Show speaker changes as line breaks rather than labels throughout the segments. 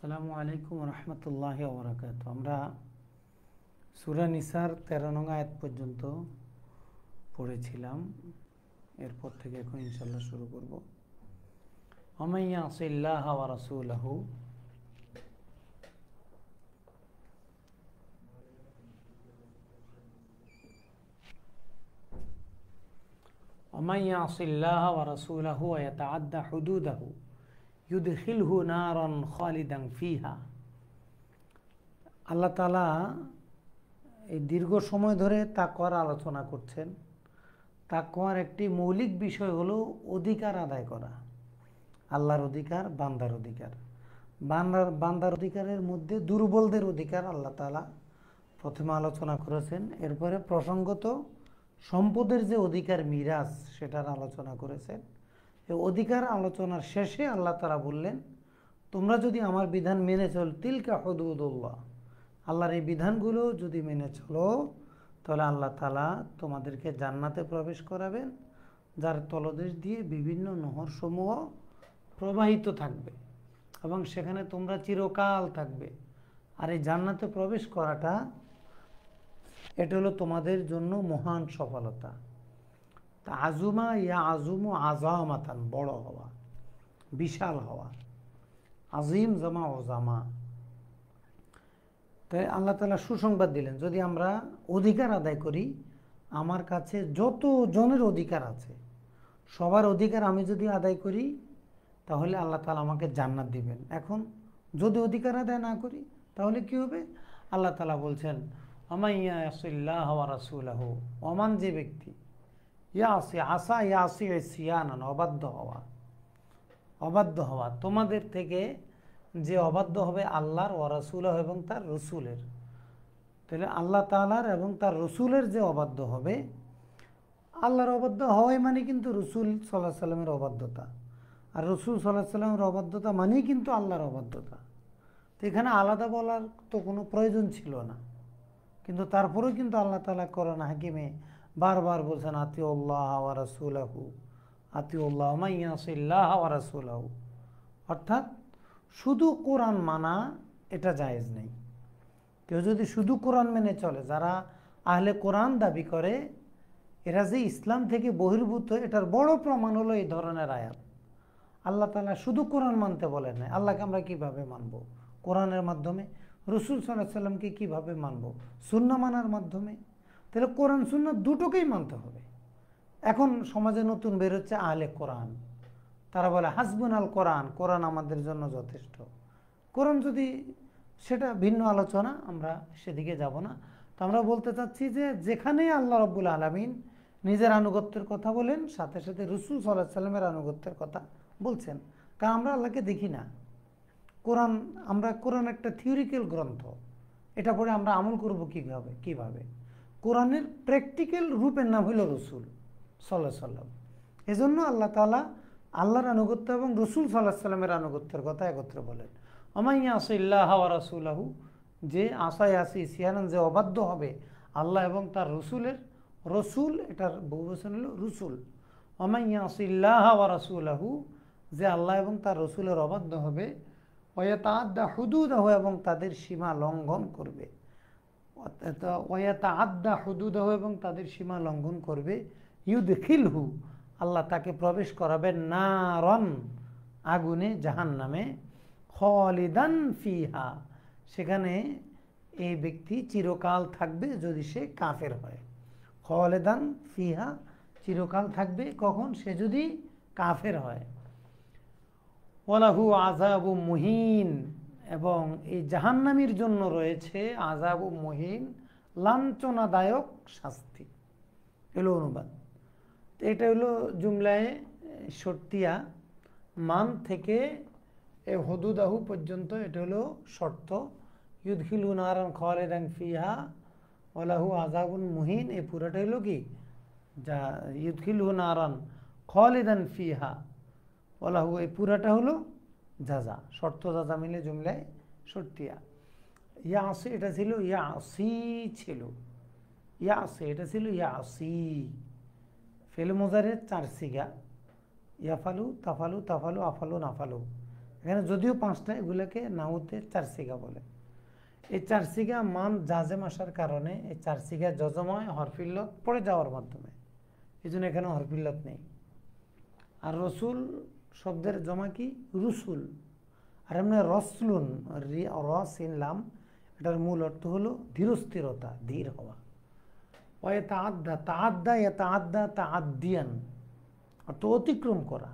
আসসালামু আলাইকুম রহমতুল্লাহি ওয়া বারাকাতুহু। আমরা সূরা নিসার 13 নং আয়াত পর্যন্ত পড়েছিলাম। এরপর থেকে এখন ইনশাআল্লাহ শুরু করব। ওমান ইয়াসিল্লাহ ওয়া রাসূলাহু ওমান ইয়াসিল্লাহ ওয়া রাসূলাহু ওয়া ইয়াতাআদ্দা হুদুদাহু ইউদখিলহু নারান খালিদান ফিহা। আল্লাহ তাআলা এই দীর্ঘ সময় ধরে তাকওয়ার আলোচনা করছেন। তাকওয়ার একটি মৌলিক বিষয় হলো অধিকার আদায় করা, আল্লাহর অধিকার, বান্দার অধিকার। বান্দার অধিকারের মধ্যে দুর্বলদের অধিকার আল্লাহ তাআলা প্রথমে আলোচনা করেছেন। এরপরে প্রসঙ্গত সম্পদের যে অধিকার, মিরাজ, সেটার আলোচনা করেছেন। এই অধিকার আলোচনার শেষে আল্লাহ তাআলা বললেন, তোমরা যদি আমার বিধান মেনে চলো, তিলকা হুদুদুল্লাহ, আল্লাহর এই বিধানগুলো যদি মেনে চলো, তাহলে আল্লাহ তাআলা তোমাদেরকে জান্নাতে প্রবেশ করাবেন, যার তলদেশ দিয়ে বিভিন্ন নহরসমূহ প্রবাহিত থাকবে এবং সেখানে তোমরা চিরকাল থাকবে। আর এই জান্নাতে প্রবেশ করাটা, এটা হলো তোমাদের জন্য মহান সফলতা। তা আজুমা ইয়া আজুমু আজামাতান, বড় হওয়া, বিশাল হওয়া। আজিম জামা ওজামা। তাই আল্লাহ তাআলা সুসংবাদ দিলেন, যদি আমরা অধিকার আদায় করি, আমার কাছে যত জনের অধিকার আছে সবার অধিকার আমি যদি আদায় করি, তাহলে আল্লাহ তাআলা আমাকে জান্নাত দিবেন। এখন যদি অধিকার আদায় না করি তাহলে কি হবে? আল্লাহ তাআলা বলছেন, ওমান ইয়াসিল্লাহ ওয়া রাসূলাহু, ওমান, যে ব্যক্তি, ইয়াসি আসা ইয়াসি ইসিয়ানান, অবাধ্য হওয়া, তোমাদের থেকে যে অবাধ্য হবে আল্লাহর, ওয়া রাসূলহু, এবং তার রসুলের। তাহলে আল্লাহ তাআলার এবং তার রসুলের যে অবাধ্য হবে, আল্লাহর অবাধ্য হওয়াই মানে কিন্তু রসুল সাল্লাল্লাহু আলাইহি সাল্লামের অবাধ্যতা, আর রসুল সাল্লাল্লাহু আলাইহি সাল্লামের অবাধ্যতা মানেই কিন্তু আল্লাহর অবাধ্যতা। তো এখানে আলাদা বলার তো কোনো প্রয়োজন ছিল না, কিন্তু তারপরেও কিন্তু আল্লাহ তাআলা কোরআন হাকিমে বারবার বলছেন, আতিউল্লাহ ওয়া রাসূলাহু, আতিউল্লাহ ওমান ইয়াসিল্লাহ ওয়া রাসূলাহু। অর্থাৎ শুধু কোরআন মানা এটা জায়েজ নেই। কেউ যদি শুধু কোরআন মেনে চলে, যারা আহলে কোরআন দাবি করে, এরা যে ইসলাম থেকে বহির্ভূত, এটার বড় প্রমাণ হলো এই ধরনের আয়াত। আল্লাহ তাআলা শুধু কোরআন মানতে বলেন না। আল্লাহকে আমরা কিভাবে মানব? কোরআনের মাধ্যমে। রসুল সাল্লাল্লাহু আলাইহি সাল্লামকে কিভাবে মানব? সুন্নাহ মানার মাধ্যমে। তাহলে কোরআন সুন্নাহ দুটোকেই মানতে হবে। এখন সমাজে নতুন বের হচ্ছে আহলে কোরআন, তারা বলে হাসবুনাল কোরআন, কোরআন আমাদের জন্য যথেষ্ট। কোরআন যদি, সেটা ভিন্ন আলোচনা, আমরা সেদিকে যাব না। তো আমরা বলতে চাচ্ছি যে যেখানে আল্লাহ রাব্বুল আলামিন নিজের আনুগত্যের কথা বলেন, সাথে সাথে রাসূল সাল্লাল্লাহু আলাইহি সাল্লামের আনুগত্যের কথা বলছেন। কারণ আমরা আল্লাহকে দেখি না। কোরআন একটা থিওরিক্যাল গ্রন্থ, এটা পড়ে আমরা আমল করব কিভাবে? কোরআনের প্র্যাকটিক্যাল রূপের নাম হইল রসুল সাল্লাল্লাহু আলাইহি সাল্লাম। এজন্য আল্লাহ তাআলা আল্লাহর আনুগত্য এবং রসুল সাল্লাল্লাহু আলাইহি সাল্লামের আনুগত্যের কথা একত্রে বলেন। ওমান ইয়াসিল্লাহ ওয়া রাসূলাহু, যে আসা ইয়াসি সিয়ানান, যে অবাধ্য হবে আল্লাহ এবং তার রসুলের। রসুল, এটার বহুবচন হলো রসুল। ওমান ইয়াসিল্লাহ ওয়া রাসূলাহু, যে আল্লাহ এবং তার রসুলের অবাধ্য হবে, ওয়া ইয়াতাআদ্দা হুদুদাহু, এবং তাদের সীমা লঙ্ঘন করবে। ওয়াতাআদ্দা হুদুদাহু, এবং তাদের সীমা লঙ্ঘন করবে, ইউদখিলহু, আল্লাহ তাকে প্রবেশ করাবেন, নারন, আগুনে, জাহান্নামে, খালিদান ফিহা, সেখানে এই ব্যক্তি চিরকাল থাকবে যদি সে কাফের হয়। খালিদান ফিহা, চিরকাল থাকবে, কখন? সে যদি কাফের হয়। ওয়ালাহু আযাবু মুহিন, এবং এই জাহান্নামীর জন্য রয়েছে আযাবু মুহিন, লাঞ্ছনাদায়ক শাস্তি। এলো অনুবাদ। এটা হলো জুমলায়ে শর্তিয়া, মান থেকে এ হুদুদাহু পর্যন্ত, এটা হলো শর্ত। ইউদখিলু নারান খালিদান ফিহা ওয়ালাহু আযাবুন মুহিন, এই পুরোটা হলো কি? যা ইউদখিলু নারান খালিদান ফিহা ওয়ালাহু, এই পুরাটা হলো জাযা, শর্ত জাযা মিলে জুমলায় শর্তিয়া। ইয়াসি, এটা ছিল ইয়াসি, ছিল ইয়াসি, এটা ছিল ইয়াসি। ফেল মুজারের 4 সিগা, ইয়াফালু, তাফালু, তাফালু, আফালু, নাফালু। এখানে যদিও 5টা, এগুলোকে নাহুতে 4 সিগা বলে। এই 4 সিগা মান জাজেম আসার কারণে এই 4 সিগা জজম হয় হরফিল্লত পড়ে যাওয়ার মাধ্যমে, এই জন্য এখানে হরফিল্লত নেই। আর রসুল শব্দের জমা কি? রুসুল। আর এমনি রসলুন, রসিনলাম, এটার মূল অর্থ হলো ধীরস্থিরতা, ধীর হওয়া। ওয়ে তাআদ্দা, তাআদ্দা ইয়াতাআদ্দা তাআদ্দিয়ান, অর্থ অতিক্রম করা।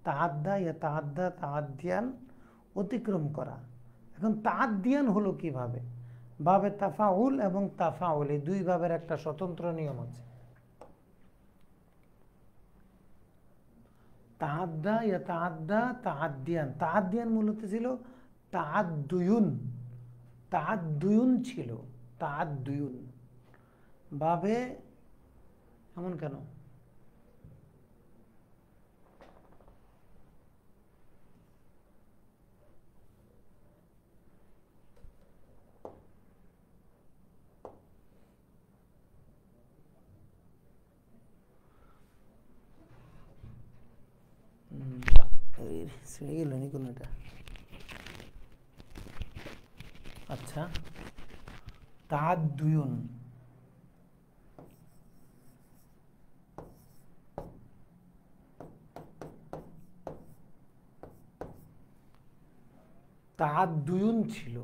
তাআদ্দা ইয়াতাআদ্দা তাআদ্দিয়ান, অতিক্রম করা। এখন তাআদ্দিয়ান হলো কিভাবে? বাবে তাফাউল এবং তাফাউল, এই দুই ভাবের একটা স্বতন্ত্র নিয়ম আছে। তাআদ্দা ইয়াতাআদ্দা তাআদ্দিয়ান, তাআদ্দিয়ান মূলত ছিল তাআদ্দুয়ুন, তাআদ্দুয়ুন ছিল, তাআদ্দুয়ুন ভাবে। এমন কেন? ছিঁড়ে গেল নি কোনটা? আচ্ছা, তাআদ্দুয়ুন, তাআদ্দুয়ুন ছিল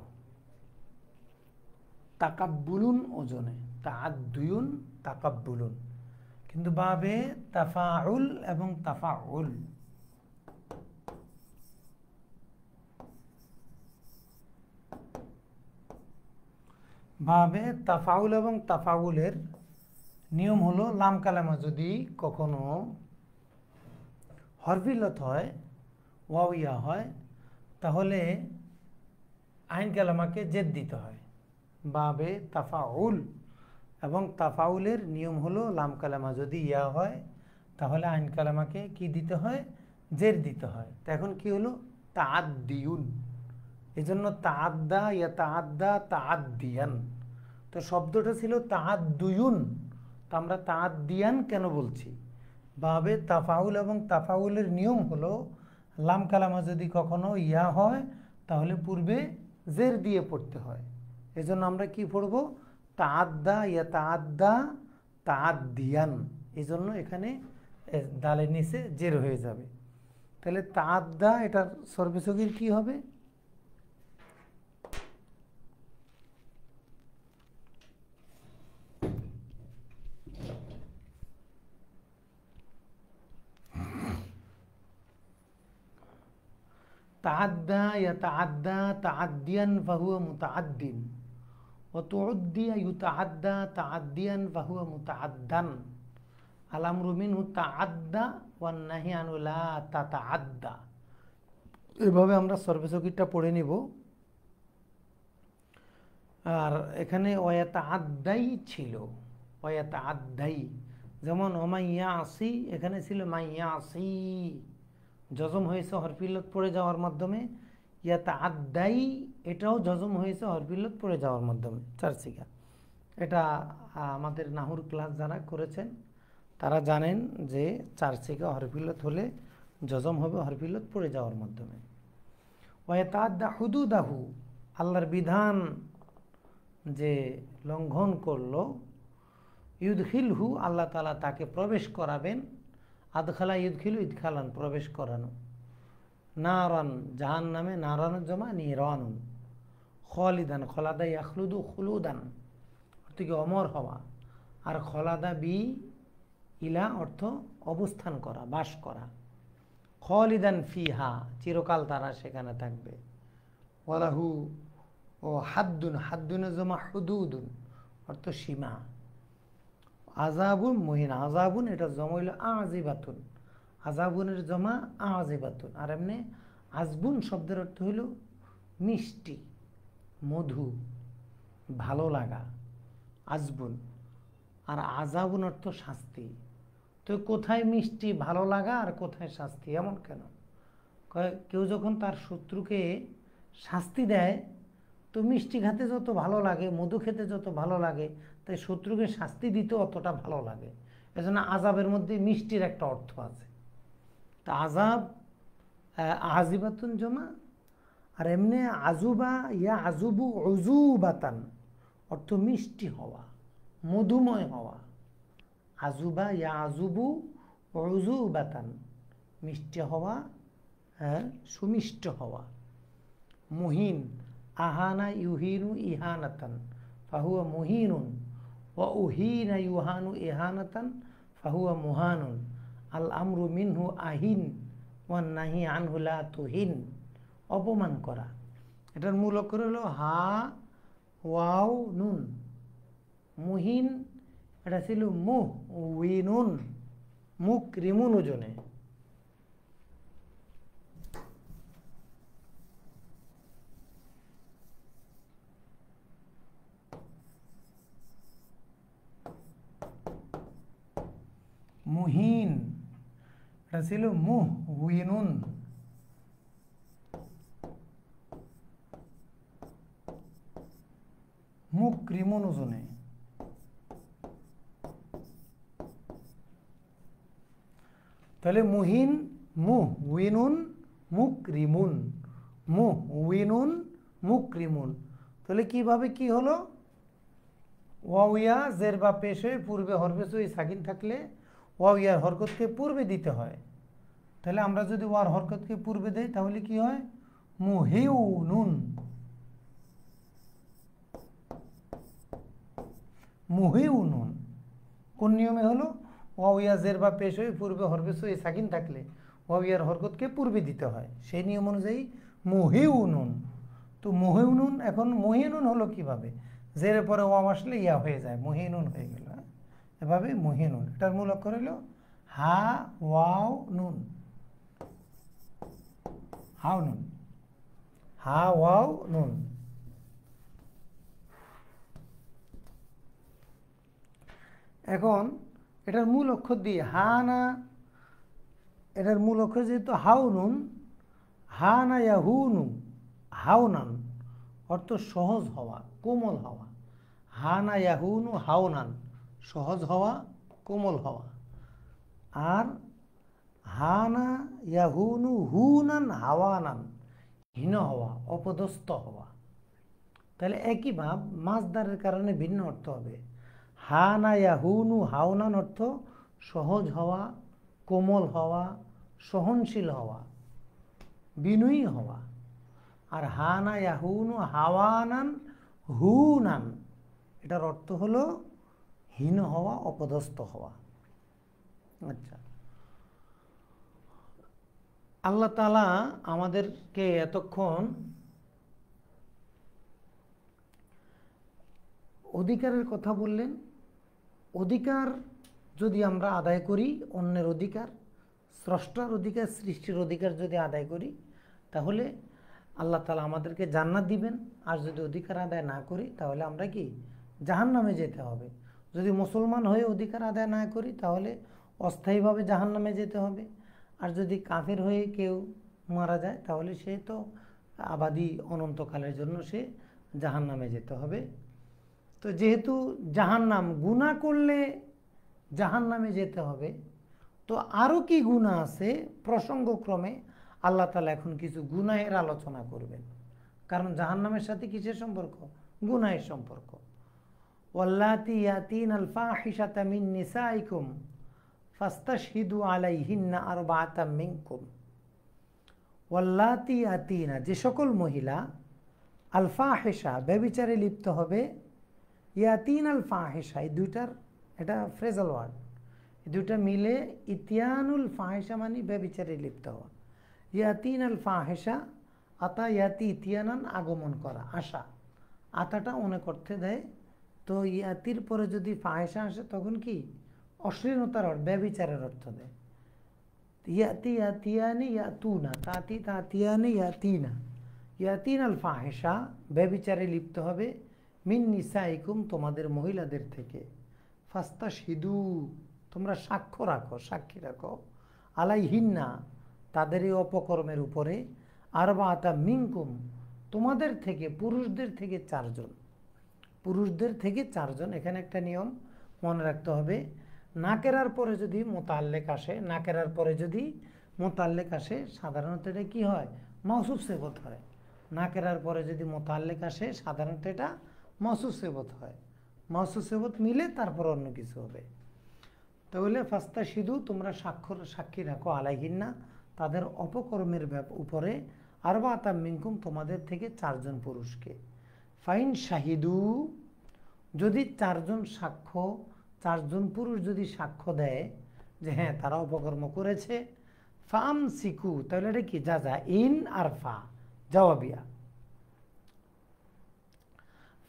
তাকাব্বুলুন ওজনে, তাআদ্দুয়ুন তাকাব্বুলুন, কিন্তু বাবে তাফাউল এবং তাফাউল। ভাবে তাফাউল এবং তাফাউলের নিয়ম হলো লাম কালামা যদি কখনো হরফিলত হয়, ওয়াও ইয়া হয়, তাহলে আইন কালামাকে জেদ দিতে হয়। বাবে তাফাউল এবং তাফাউলের নিয়ম হলো লাম কালামা যদি ইয়া হয়, তাহলে আইন কালামাকে কি দিতে হয়? জের দিতে হয়। তো এখন কি হলো? তাআদ্দিয়ুন। এই জন্য তাআদ্দা ইয়াতাআদ্দা তাআদ্দিয়ান। তো শব্দটা ছিল তাআদ্দুয়ুন, তো আমরা তাআদ্দিয়ান কেন বলছি? বাবে তাফাউল এবং তাফাউলের নিয়ম হলো লাম কালামা যদি কখনো ইয়া হয়, তাহলে পূর্বে জের দিয়ে পড়তে হয়। এই জন্য আমরা কি পড়ব? তাআদ্দা ইয়াতাআদ্দা তাআদ্দিয়ান। এই জন্য এখানে দালের নিচে জের হয়ে যাবে। তাহলে তাআদ্দা, এটার সর্বসগীর কি হবে? তাআদ্দা ইয়াতাআদ্দা তাআদ্দিয়ান ফাহুয়া মুতাআদ্দিন, ওয়া তুআদ্দিয়া ইউতাআদ্দা তাআদ্দিয়ান ফাহুয়া মুতাআদ্দান। আল আমরু মিনহু তাআদ্দা ওয়ান নাহি আনহু লা তাতাআদ্দা। এভাবে আমরা সর্বসগীরটা পড়ে নিব। আর এখানে ওয়াতাআদ্দাই ছিল, ওয়াতাআদ্দাই, যেমন ওমাইয়া আসি, এখানে ছিল মাইয়া আসি, জজম হয়েছে হরফিল্লত পড়ে যাওয়ার মাধ্যমে। ইয়াতাআদ্দাই, এটাও জজম হয়েছে হরফিল্লত পড়ে যাওয়ার মাধ্যমে, 4 সিগা। এটা আমাদের নাহুর ক্লাস যারা করেছেন তারা জানেন যে 4 সিগা হরফিল্লত হলে জজম হবে হরফিল্লত পড়ে যাওয়ার মাধ্যমে। ওয়াতাআদ্দা হুদুদাহু, আল্লাহর বিধান যে লঙ্ঘন করলো, ইউদখিলহু, আল্লাহ তাআলা তাকে প্রবেশ করাবেন। আদখালা ইউদখিলু, ইদখালান, প্রবেশ করানো। নারান, জাহান্নামে, নারানের জমা নিরানুন। খালিদান, খলাদা ইয়াখলুদু খুলুদান, অর্থ কি অমর হওয়া। আর খলাদা বি ইলা, অর্থ অবস্থান করা, বাস করা। খালিদান ফিহা, চিরকাল তারা সেখানে থাকবে। ওয়ালাহু ও হাদ্দুন, হাদ্দুনের জমা হুদুদুন, অর্থ সীমা। আযাবুন মুহিন, আযাবুন এটা জমা হইল আজিবাতুন, আযাবুনের জমা আজিবাতুন। আর এমনি আজবুন শব্দের অর্থ হইল মিষ্টি, মধু, ভালো লাগা, আজবুন। আর আযাবুন অর্থ শাস্তি। তো কোথায় মিষ্টি, ভালো লাগা, আর কোথায় শাস্তি? এমন কেন? কেউ যখন তার শত্রুকে শাস্তি দেয়, তো মিষ্টি খেতে যত ভালো লাগে, মধু খেতে যত ভালো লাগে, তাই শত্রুকে শাস্তি দিতে অতটা ভালো লাগে। এজন্য আযাবের মধ্যে মিষ্টির একটা অর্থ আছে। তা আযাব আজিবাতুন জমা, আর এমনি আজুবা ইয়া আজুবু উজুবাতান অর্থ মিষ্টি হওয়া, মধুময় হওয়া। আজুবা ইয়া আজুবু উজুবাতান মিষ্টি হওয়া, হ্যাঁ সুমিষ্ট হওয়া। মুহিন আহানা ইউহিনু ইহানাতান ফাহুয়া মুহিনুন ওয়া উহিনা ইউহানু ইহানাতান ফাহুয়া মুহানুন। আল আমরু মিনহু আহিন ওয়ান নাহি আনহু লা তুহিন, অপমান করা। এটার মূল অক্ষর হলো হা ওয়াও নুন। মুহিন এটা ছিল মুহ উইনুন, মুকরিমুন ওজনে। মুহিন এটা ছিল মুহ উইনুন। মুকরিমুন ওজনে। তাহলে মুহিন মুহউইনুন মুকরিমুন, মুহউইনুন মুকরিমুন। তাহলে কিভাবে কি হলো? ওয়াউয়া জের বা পেশ হয়ে পূর্বে হরফে সই সাকিন থাকলে ওয়াউয়ার হরকতকে পূর্বে দিতে হয়। তাহলে আমরা যদি ওয়ার হরকতকে পূর্বে দেই তাহলে কি হয়? মুহিউনুন, মুহিউনুন। কোন নিয়মে হলো? ওয়াউয়া জের বা পেশ হয়ে পূর্বে হরফে সই সাকিন থাকলে ওয়াউয়ার হরকতকে পূর্বে দিতে হয়, সেই নিয়ম অনুযায়ী মুহিউনুন। তো মুহিউনুন, এখন মুহিনুন হলো কিভাবে? জের পরে ওয়াও আসলে ইয়া হয়ে যায়, মুহিনুন হয়ে গেল। এভাবে মুহিনুন। এটার মূল অক্ষর হলো হা ওয়াও নুন, হাও নুন, হা ওয়াও নুন। এখন এটার মূল অক্ষর দিয়ে হা না, এটার মূল অক্ষর যেহেতু হাও নুন, হা না ইয়াহুনু হাওনান অর্থ সহজ হওয়া, কোমল হওয়া। হা না ইয়াহুনু হাওনান সহজ হওয়া, কোমল হওয়া। আর হা না ইয়াহুনু হুনান হাওয়ানান হীন হওয়া, অপদস্থ হওয়া। তাহলে একই ভাব মাসদারের কারণে ভিন্ন অর্থ হবে। হা না ইয়াহুনু হাওনান অর্থ সহজ হওয়া, কোমল হওয়া, সহনশীল হওয়া, বিনয়ী হওয়া। আর হা না ইয়াহুনু হাওয়ানান হুনান এটার অর্থ হলো হীন হওয়া, অপদস্থ হওয়া। আচ্ছা, আল্লাহ তাআলা আমাদেরকে এতক্ষণ অধিকারের কথা বললেন। অধিকার যদি আমরা আদায় করি, অন্যের অধিকার, স্রষ্টার অধিকার, সৃষ্টির অধিকার যদি আদায় করি, তাহলে আল্লাহ তাআলা আমাদেরকে জান্নাত দিবেন। আর যদি অধিকার আদায় না করি তাহলে আমরা কি জাহান্নামে যেতে হবে। যদি মুসলমান হয়ে অধিকার আদায় না করি তাহলে অস্থায়ীভাবে জাহান্নামে যেতে হবে। আর যদি কাফের হয়ে কেউ মারা যায় তাহলে সে তো আবাদি অনন্তকালের জন্য সে জাহান্নামে যেতে হবে। তো যেহেতু জাহান্নাম, গুনাহ করলে জাহান্নামে যেতে হবে, তো আরও কি গুনাহ আছে প্রসঙ্গক্রমে আল্লাহ তাআলা এখন কিছু গুনাহের আলোচনা করবেন। কারণ জাহান্নামের সাথে কিসের সম্পর্ক? গুনাহের সম্পর্ক। ওয়াল্লাতি ইয়াতিনাল ফাহিশাতা মিন নিসাইকুম ফাস্তাশহিদু আলাইহিন্না আরবাআতাম মিনকুম। ওয়াল্লাতি ইয়াতিনা যে সকল মহিলা আল ফাহিশা ব্যভিচারে লিপ্ত হবে, ইয়াতিন আল ফাহিশা এই দুইটার এটা ফ্রেজাল ওয়ার্ড, এই দুইটা মিলে ইতিয়ানুল ফাহিশা মানে ব্যভিচারে লিপ্ত হওয়া। ইয়াতিন আল ফাহিশা আতা ইয়াতি ইতিয়ানান আগমন করা, আসা। আতাটা অনেক অর্থে দেয়। তো ইয়াতির পরে যদি ফাহিশা আসে তখন কি অশ্লীলতার অর্থ, ব্যভিচারের অর্থ দেয়। ইয়াতি ইয়াতিয়ানি ইয়াতুনা, তাতি তাতিয়ানি ইয়াতিনা। ইয়াতিন আল ফাহিশা ব্যভিচারে লিপ্ত হবে, মিন নিসাইকুম তোমাদের মহিলাদের থেকে। ফাস্তাশহিদু তোমরা সাক্ষ্য রাখো, সাক্ষী রাখো, আলাইহিন্না তাদের এই অপকর্মের উপরে, আরবাআতা মিনকুম তোমাদের থেকে, পুরুষদের থেকে 4 জন। পুরুষদের থেকে 4 জন। এখানে একটা নিয়ম মনে রাখতে হবে, নাকেরার পরে যদি মোতাল্লেক আসে, নাকেরার পরে যদি মোতাল্লেক আসে সাধারণত এটা কি হয়, মওসুফ সিফত হয়। নাকেরার পরে যদি মোতাল্লেক আসে সাধারণত এটা মওসুফ সিফত হয়। মওসুফ সিফত মিলে তারপর অন্য কিছু হবে। তাহলে ফাস্তাশিদু, তোমরা সাক্ষী রাখো আলাইহিন্না, তাদের অপকর্মের উপরে, আরবাআতাম মিনকুম, তোমাদের থেকে 4 জন পুরুষকে। ফাইন শাহিদু, যদি 4 জন সাক্ষ্য, 4 জন পুরুষ যদি সাক্ষ্য দেয় যে হ্যাঁ তারা অপকর্ম করেছে, ফামসিকু, তাহলে এটা কি যা ইন আর ফা জবাবিয়া।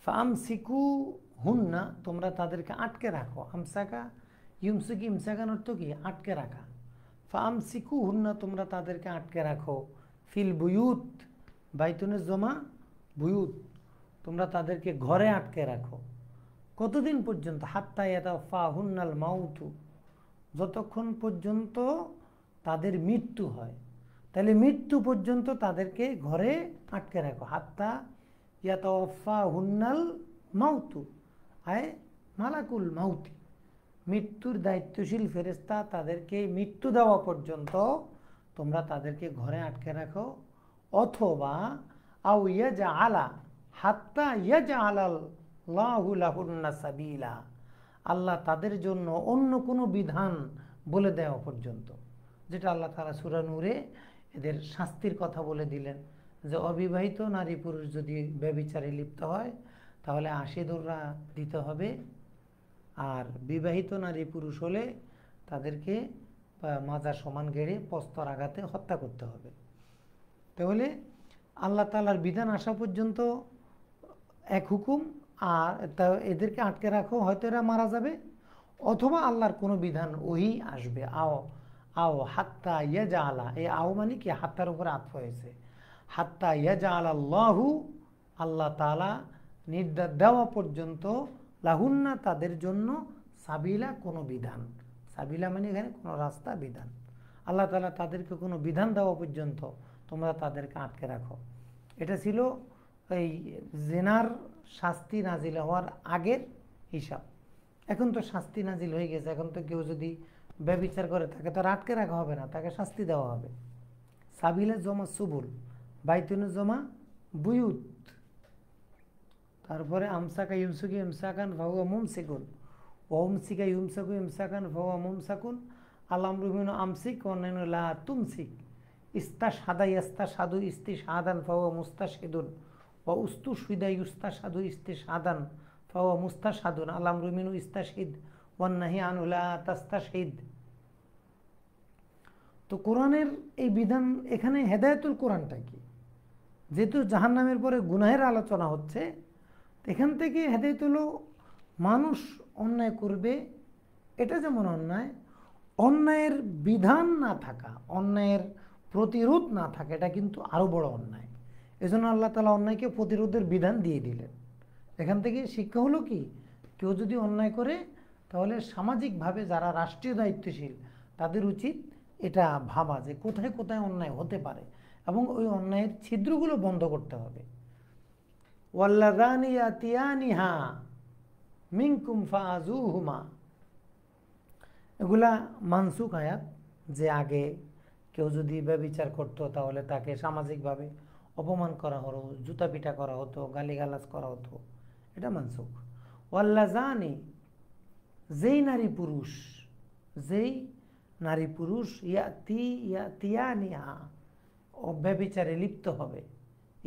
ফামসিকু হুন্না, তোমরা তাদেরকে আটকে রাখো। আমসাকা ইউমসিক, ইমসাকান অর্থ কি আটকে রাখা। ফামসিকু হুন্না, তোমরা তাদেরকে আটকে রাখো। ফিল বুয়ুত, বাইতুনের জমা বুয়ুত, তোমরা তাদেরকে ঘরে আটকে রাখো। কতদিন পর্যন্ত? হাত্তা ইয়াতাওয়াফাহুন্নাল মাউতু, যতক্ষণ পর্যন্ত তাদের মৃত্যু হয়। তাহলে মৃত্যু পর্যন্ত তাদেরকে ঘরে আটকে রাখো। হাত্তা ইয়াতাওয়াফাহুন্নাল মাউতু আয় মালাকুল মাউতি, মৃত্যুর দায়িত্বশীল ফেরেশতা তাদেরকে মৃত্যু দেওয়া পর্যন্ত তোমরা তাদেরকে ঘরে আটকে রাখো। অথবা আও ইয়াজআলা, হাত্তা ইয়াজআলাল্লাহু লাহুন্না সাবিলা, আল্লাহ তাদের জন্য অন্য কোনো বিধান বলে দেওয়া পর্যন্ত। যেটা আল্লাহ তাআলা সূরা নূরে এদের শাস্তির কথা বলে দিলেন যে অবিবাহিত নারী পুরুষ যদি ব্যভিচারে লিপ্ত হয় তাহলে 80 দৌড়া দিতে হবে, আর বিবাহিত নারী পুরুষ হলে তাদেরকে মাজা সমান গেড়ে প্রস্তর আঘাতে হত্যা করতে হবে। তাহলে আল্লাহ তাআলার বিধান আসা পর্যন্ত এক হুকুম, আর এদেরকে আটকে রাখো, হয়তো এরা মারা যাবে অথবা আল্লাহর কোনো বিধান ওহি আসবে। আও হাত্তা ইয়াজআলা, এই আও মানে কি হাত্তার উপরে আতফ হয়েছে। হাত্তা ইয়াজআলাল্লাহু, আল্লাহ তাআলা নির্দেশ দেওয়া পর্যন্ত, লাহুন্না তাদের জন্য, সাবিলা কোনো বিধান, সাবিলা মানে এখানে কোনো রাস্তা, বিধান। আল্লাহ তাআলা তাদেরকে কোনো বিধান দেওয়া পর্যন্ত তোমরা তাদেরকে আটকে রাখো। এটা ছিল এই জেনার শাস্তি নাজিল হওয়ার আগের হিসাব। এখন তো শাস্তি নাজিল হয়ে গেছে, এখন তো কেউ যদি ব্যভিচার করে তাকে তো আর আটকে রাখা হবে না, তাকে শাস্তি দেওয়া হবে। সাবিলা জমা সুবুল, বাইতুনের জমা বুয়ুত। তারপরে আমসাকা ইউমসুকি ইমসাকান ফাহুয়া মুমসিকুন, ওমসিকা ইউমসাকু ইমসাকান ফাহুয়া মুমসাকুন, আল-আমরু আমসিক ওয়ান্নাইনু লা তুমসিক, ইস্তাশহাদা ইয়াস্তাশহাদু ইস্তিশহাদান ফাহুয়া মুস্তাশহিদুন, ওয়া উস্তুশহিদা ইউস্তাশহাদু ইস্তিশহাদান ফাহুয়া মুস্তাশহাদুন, আল-আমরু ইস্তাশহিদ ওয়ান্নাহি আনহু লা তাস্তাশহিদ। তো কোরআনের এই বিধান, এখানে হেদায়েতুল কোরআনটা কি? যেহেতু জাহান্নামের পরে গুনাহের আলোচনা হচ্ছে, এখান থেকে হেদায়েত হলো মানুষ অন্যায় করবে, এটা যেমন অন্যায়, অন্যায়ের বিধান না থাকা, অন্যায়ের প্রতিরোধ না থাকা, এটা কিন্তু আরও বড় অন্যায়। এজন্য আল্লাহ তাআলা অন্যায়কে প্রতিরোধের বিধান দিয়ে দিলেন। এখান থেকে শিক্ষা হলো কি, কেউ যদি অন্যায় করে তাহলে সামাজিকভাবে যারা রাষ্ট্রীয় দায়িত্বশীল তাদের উচিত এটা ভাবা যে কোথায় কোথায় অন্যায় হতে পারে এবং ওই অন্যায়ের ছিদ্রগুলো বন্ধ করতে হবে। ওয়াল্লাযানি ইয়াতিয়ানিহা মিনকুম ফাআযুহুমা, এগুলা মানসুখ আয়াত, যে আগে কেউ যদি ব্যভিচার করতো তাহলে তাকে সামাজিকভাবে অপমান করা হতো, জুতা পিটা করা হতো, গালিগালাজ করা হতো, এটা মানসুখ। ওয়াল্লাযানি, যেই নারী পুরুষ ইয়াতিয়ানিহা, ব্যভিচারে লিপ্ত হবে,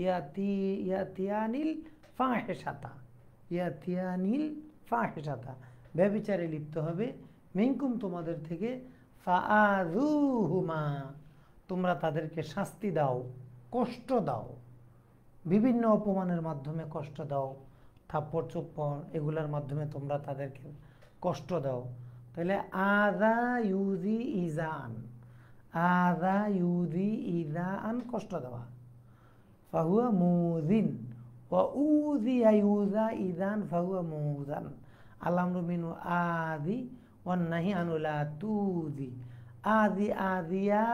ইয়াতিয়ানিল ফাহিশাতা, ব্যভিচারে লিপ্ত হবে, মিনকুম তোমাদের থেকে, ফাআযুহুমা, তোমরা তাদেরকে শাস্তি দাও, কষ্ট দাও, বিভিন্ন অপমানের মাধ্যমে কষ্ট দাও, থাপ্পড় চোপ্পড় এগুলোর মাধ্যমে তোমরা তাদেরকে কষ্ট দাও। তাহলে আযা ইউযি ইজান, আযা ইউযি ইজান কষ্ট দেওয়া, ফাহুয়া মুযিন, ওয়া উযিয়া ইউযা ইজান ফাহুয়া মুযান, আল-আমরু মিনু আযি ওয়ান নাহি আনহু লা তুযি, আযি আযিয়া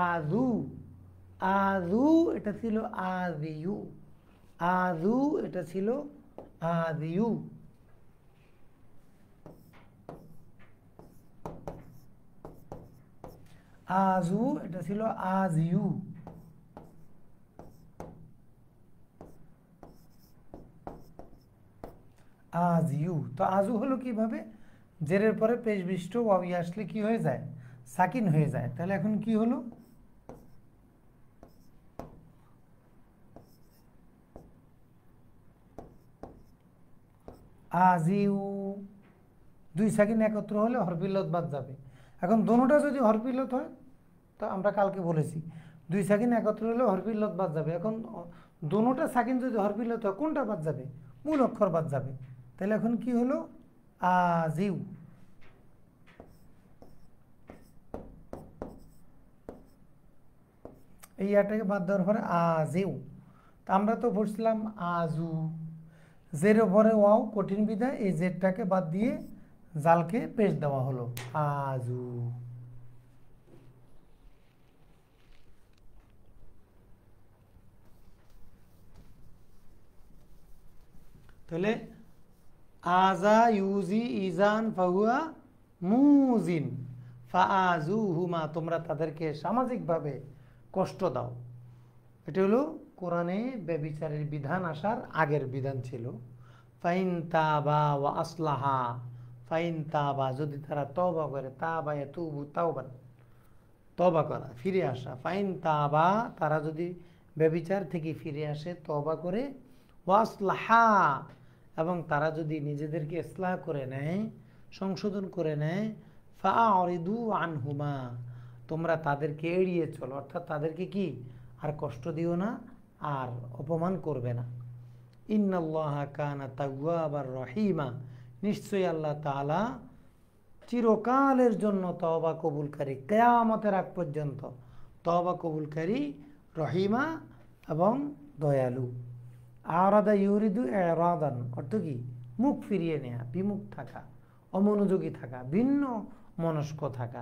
আযু, আযু এটা ছিল আযিয়ু, আযু এটা ছিল আযিয়ু। আজু, এটা ছিল আজ ইউ। আজ ইউ, তো আজু হলো কিভাবে, জেরের পরে পেশ বিষ্ট ওয়াবি আসলে কি হয়ে যায়, সাকিন হয়ে যায়। তাহলে এখন কি হলো, আজিউ, দুই সাকিন একত্র হলে হরফিল্লত বাদ যাবে। এখন দোনোটা যদি হরফিল্লত হয়, তো আমরা কালকে বলেছি দুই সাকিন একত্র হলে হরফিল্লত বাদ যাবে। এখন দোনোটা সাকিন যদি হরফিল্লত হয়, কোনটা বাদ যাবে, মূল অক্ষর বাদ যাবে। তাহলে এখন কি হলো, আজিউ। এই ইয়াটাকে বাদ দেওয়ার পরে আজিউ। তা আমরা তো পড়ছিলাম আজু, জের ওপরে ওয়াও কঠিন বিধায় এই জেরটাকে বাদ দিয়ে জালকে পেশ দেওয়া হলো, আজু। তাহলে আজা ইউজি ইজান ফাহুয়া মুজিন ফাআজুহুমা, তোমরা তাদেরকে সামাজিকভাবে কষ্ট দাও। এটা হলো কোরআনে ব্যভিচারের বিধান আসার আগের বিধান ছিল। ফাইন তাবা ওয়া আসলাহা, ফাইন তাবা, যদি তারা তওবা করে, তাবা ইয়াতুবু তাওবান, তওবা করা, ফিরে আসা। ফাইন তাবা, তারা যদি ব্যভিচার থেকে ফিরে আসে, তওবা করে, ওয়া আসলাহা, এবং তারা যদি নিজেদেরকে ইসলাহ করে নেয়, সংশোধন করে নেয়, ফাআরিদু আনহুমা, তোমরা তাদেরকে এড়িয়ে চলো, অর্থাৎ তাদেরকে কি আর কষ্ট দিও না, আর অপমান করবে না। ইন্নাল্লাহা কানা তাওয়াবার রহিমা, নিশ্চয়ই আল্লাহ তাআলা চিরকালের জন্য তওবা কবুলকারী, কিয়ামতের আগ পর্যন্ত তওবা কবুলকারী, রহিমা এবং দয়ালু। আরাদা ইউরিদু ইরাদান, অর্থ কি, মুখ ফিরিয়ে নেয়া, বিমুখ থাকা, অমনোযোগী থাকা, ভিন্ন মনস্ক থাকা।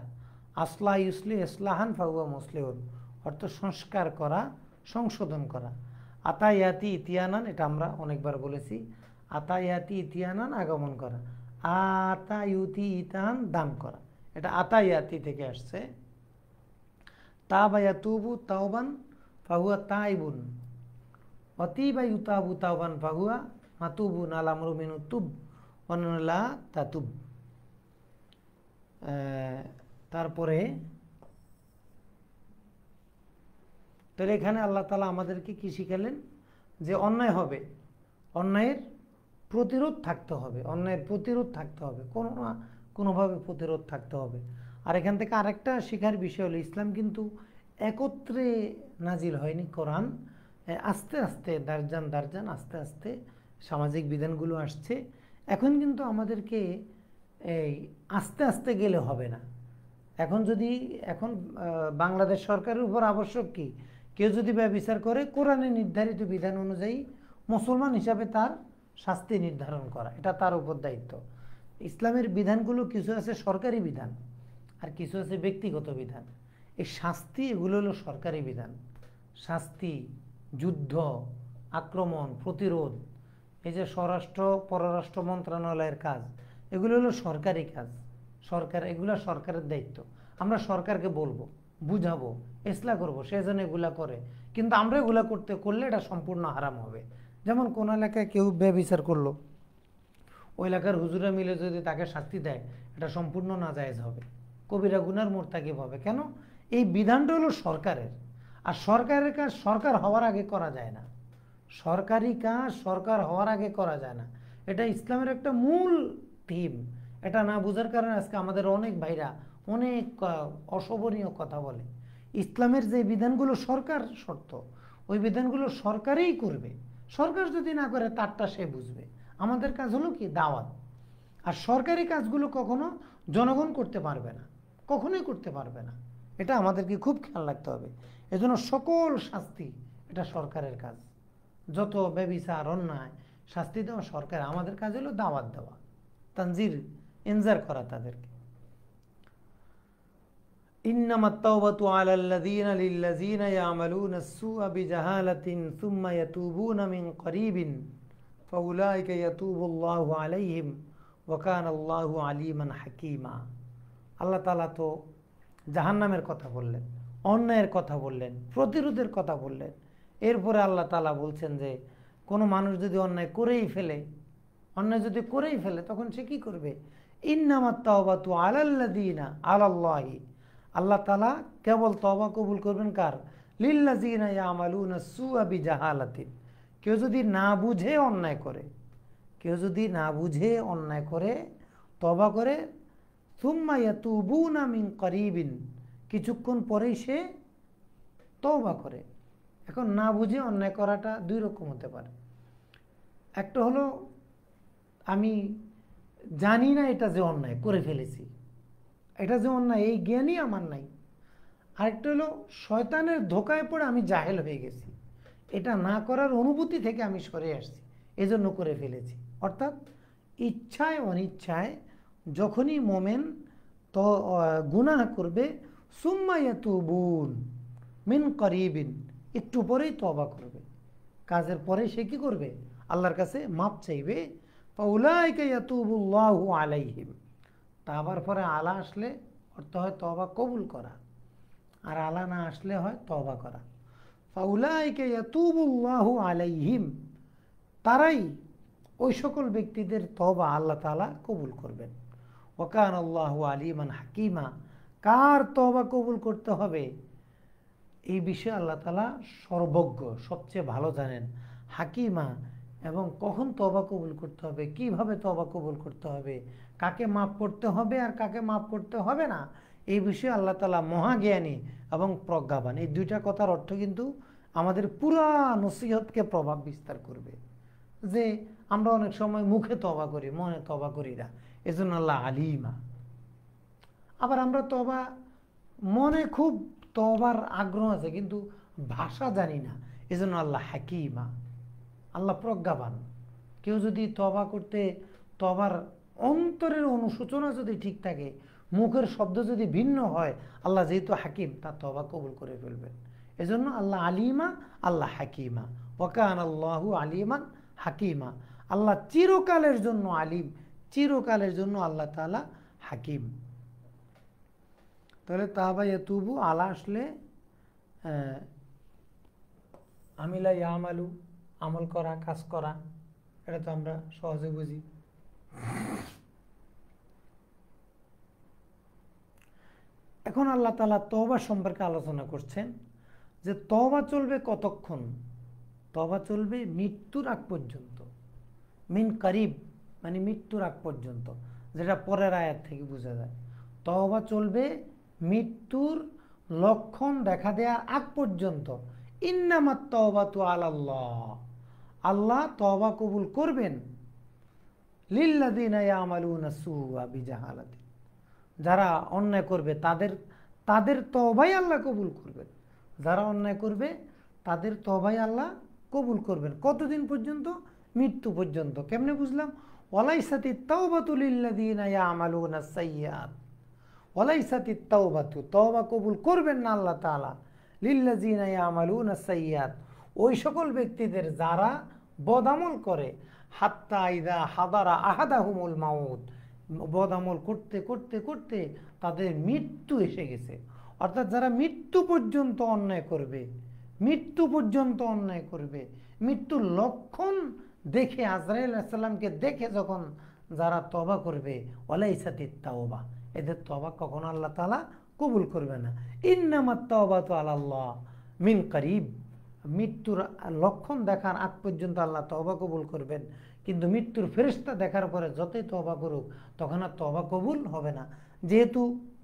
আসলা ইউসলি ইসলাহান ফাহুয়া মুসলিহুন, অর্থ সংস্কার করা, সংশোধন করা। আতায়াতি ইতিয়ানান, এটা আমরা অনেকবার বলেছি, আতায়াতি ইতিয়ানান, আগমন করা। আতায়ুতি ইতান, দান করা, এটা আতায়াতি থেকে আসছে। তাবা ইয়াতুবু তাওবান ফাহুয়া তাইবুন, অতিবা ইউতাবু তাওবান ফাহুয়া মাতুবুন, আল আমরু মিনু তুব ওয়ালা তাতুব। তারপরে তাহলে এখানে আল্লাহ তাআলা আমাদেরকে কি শিখালেন, যে অন্যায় হবে, অন্যায়ের প্রতিরোধ থাকতে হবে, অন্যায়ের প্রতিরোধ থাকতে হবে, কোনো না কোনোভাবে প্রতিরোধ থাকতে হবে। আর এখান থেকে আরেকটা শেখার বিষয় হলো, ইসলাম কিন্তু একত্রে নাজিল হয়নি। কোরআন আস্তে আস্তে দারজান দারজান আস্তে আস্তে সামাজিক বিধানগুলো আসছে। এখন কিন্তু আমাদেরকে এই আস্তে আস্তে গেলে হবে না। এখন বাংলাদেশ সরকারের উপর আবশ্যক কি, কেউ যদি ব্যভিচার করে, কোরআনে নির্ধারিত বিধান অনুযায়ী মুসলমান হিসাবে তার শাস্তি নির্ধারণ করা, এটা তার উপর দায়িত্ব। ইসলামের বিধানগুলো কিছু আছে সরকারি বিধান, আর কিছু আছে ব্যক্তিগত বিধান। এই শাস্তি, এগুলো হলো সরকারি বিধান। শাস্তি, যুদ্ধ, আক্রমণ, প্রতিরোধ, এই যে স্বরাষ্ট্র পররাষ্ট্র মন্ত্রণালয়ের কাজ, এগুলো হলো সরকারি কাজ। সরকার, এগুলো সরকারের দায়িত্ব। আমরা সরকারকে বলবো, বুঝাবো, ইসলাহ করবো, সেজন্য এগুলা করে। কিন্তু আমরা এগুলা করলে এটা সম্পূর্ণ হারাম হবে। যেমন কোন এলাকায় কেউ ব্যভিচার করলো, ওই এলাকার হুজুরা মিলে যদি তাকে শাস্তি দেয়, এটা সম্পূর্ণ নাজায়েজ হবে, কবিরা গুনার মোরতাকিব হবে। কেন? এই বিধানটা হলো সরকারের, আর সরকারের কাজ সরকার হওয়ার আগে করা যায় না। সরকারি কাজ সরকার হওয়ার আগে করা যায় না, এটা ইসলামের একটা মূল থিম। এটা না বোঝার কারণে আজকে আমাদের অনেক ভাইরা অনেক অশোভনীয় কথা বলে। ইসলামের যে বিধানগুলো সরকার শর্ত, ওই বিধানগুলো সরকারই করবে। সরকার যদি না করে, তারটা সে বুঝবে। আমাদের কাজ হলো কি, দাওয়াত। আর সরকারি কাজগুলো কখনো জনগণ করতে পারবে না, কখনোই করতে পারবে না। এটা আমাদেরকে খুব খেয়াল রাখতে হবে। এজন্য সকল শাস্তি এটা সরকারের কাজ। যত ব্যভিচার, অন্যায়, শাস্তি দেওয়া সরকার, আমাদের কাজ হলো দাওয়াত দেওয়া, তানজির, ইনজার করা তাদেরকে। ইন্নামাত তাওবাতু আলাল্লাযীনা লিল্লাযীনা ইয়ামালুনা আস-সুআ বিজাহালাতিন সুম্মা ইয়াতুবুনা মিন করিবিন ফাউলাইকা ইয়াতুবুল্লাহু আলাইহিম ওয়া কানা আল্লাহু আলীমান হাকীমা। আল্লাহ তাআলা তো জাহান্নামের কথা বললেন, অন্যায়ের কথা বললেন, প্রতিরোধের কথা বললেন। এরপরে আল্লাহ তাআলা বলছেন যে কোনো মানুষ যদি অন্যায় করেই ফেলে, তখন সে কি করবে? ইন্নামাত তাওবাতু আলাল্লাযিনা আলাল্লাহি, আল্লাহ তাআলা কেবল তওবা কবুল করবেন কার? লিল্লাযিনা ইয়ামালুনা সুআ বিজাহালাতিন, কেউ যদি না বুঝে অন্যায় করে, তওবা করে, সুম্মা ইয়াতুবুনা মিন করিবিন, কিছুক্ষণ পরেই সে তওবা করে। এখন না বুঝে অন্যায় করাটা দুই রকম হতে পারে। একটা হলো আমি জানি না এটা যে অন্যায়, করে ফেলেছি, এটা যে অন্যায় এই জ্ঞানই আমার নাই। আরেকটা হলো শয়তানের ধোকায় পড়ে আমি জাহেল হয়ে গেছি, এটা না করার অনুভূতি থেকে আমি সরে আসছি, এজন্য করে ফেলেছি। অর্থাৎ ইচ্ছায় অনিচ্ছায় যখনই মোমেন তো গুনাহ করবে, সুম্মা ইয়াতুবুন মিন করিবিন, একটু পরেই তওবা করবে, কাজের পরে সে কি করবে? আল্লাহর কাছে মাপ চাইবে। ফাউলাইকা ইয়াতুবুল্লাহু আলাইহিম, তাওবার পরে আলা আসলে অর্থ হয় তওবা কবুল করা, আর আলা না আসলে হয় তওবা করা। ফাউলাইকা ইয়াতুবুল্লাহু আলাইহিম, তারাই, ওই সকল ব্যক্তিদের তওবা আল্লাহ তাআলা কবুল করবেন। ওয়া কানাল্লাহু আলিমান হাকিমা, কার তওবা কবুল করতে হবে এই বিষয়ে আল্লাহ তাআলা সর্বজ্ঞ, সবচেয়ে ভালো জানেন। হাকিমা, এবং কখন তওবা কবুল করতে হবে, কিভাবে তওবা কবুল করতে হবে, কাকে মাফ করতে হবে আর কাকে মাফ করতে হবে না, এই বিষয়ে আল্লাহ তাআলা মহাজ্ঞানী এবং প্রজ্ঞাবান। এই দুইটা কথার অর্থ কিন্তু আমাদের পুরা নসিহতকে প্রভাব বিস্তার করবে। যে আমরা অনেক সময় মুখে তওবা করি, মনে তওবা করি না, এজন্য আল্লাহ আলিমা। আবার আমরা তওবা, মনে খুব তওবার আগ্রহ আছে কিন্তু ভাষা জানি না, এজন্য আল্লাহ হাকিমা, আল্লাহ প্রজ্ঞাবান। কেউ যদি তওবা করতে, তওবার অন্তরের অনুশোচনা যদি ঠিক থাকে, মুখের শব্দ যদি ভিন্ন হয়, আল্লাহ যেহেতু হাকিম, তার তওবা কবুল করে ফেলবেন। এজন্য আল্লাহ আলিমা, আল্লাহ হাকিমা। ওয়া কানাল্লাহু আলিমান হাকিমা, আল্লাহ চিরকালের জন্য আলিম, চিরকালের জন্য আল্লাহ তাআলা হাকিম। তাহলে তাওবা ইয়াতুবু আলা আসলে আমিলা ইয়ামালু, আমল করা, কাজ করা, এটা তো আমরা সহজে বুঝি। এখন আল্লাহ তাআলা তওবা সম্পর্কে আলোচনা করছেন যে তওবা চলবে কতক্ষণ? তওবা চলবে মৃত্যুর আগ পর্যন্ত। মিন করিব মানে মৃত্যুর আগ পর্যন্ত, যেটা পরের আয়াত থেকে বোঝা যায়। তওবা চলবে মৃত্যুর লক্ষণ দেখা দেওয়ার আগ পর্যন্ত। ইন্নামাত তাওবাতু আলাল্লাহ, আল্লাহ তওবা কবুল করবেন লিল্লাযিনা ইয়ামালুনা সুআ বিজাহালাতিন, যারা অন্যায় করবে তাদের তওবাই আল্লাহ কবুল করবেন। যারা অন্যায় করবে তাদের তওবাই আল্লাহ কবুল করবেন। কতদিন পর্যন্ত? মৃত্যু পর্যন্ত। কেমনে বুঝলাম? ওয়ালাইসাতিত তাওবাতু লিল্লাযিনা ইয়ামালুনা সাইয়্যাত, ওয়ালাইসাতিত তাওবাতু, তওবা কবুল করবেন না আল্লাহ তাআলা লিল্লাযিনা ইয়ামালুনা সাইয়্যাত, ওই সকল ব্যক্তিদের যারা বদামল করে, হাত্তা ইযা হাদারা আহাদাহুমুল মাউত, বদামল করতে করতে করতে তাদের মৃত্যু এসে গেছে। অর্থাৎ যারা মৃত্যু পর্যন্ত অন্যায় করবে, মৃত্যুর লক্ষণ দেখে, আজরাইল আলাইহিস সালামকে দেখে যখন যারা তওবা করবে, ওয়ালাইসাতিত তাওবা, এদের তওবা কখনো আল্লাহ তাআলা কবুল করবে না। ইন্নামাত তাওবাতু আলাল্লাহ মিন করিব, মৃত্যুর লক্ষণ দেখার আগ পর্যন্ত আল্লাহ তওবা কবুল করবেন, কিন্তু মৃত্যুর ফেরেশতা দেখার পরে যতই তওবা করুক তখন আর তওবা কবুল হবে না। যেহেতু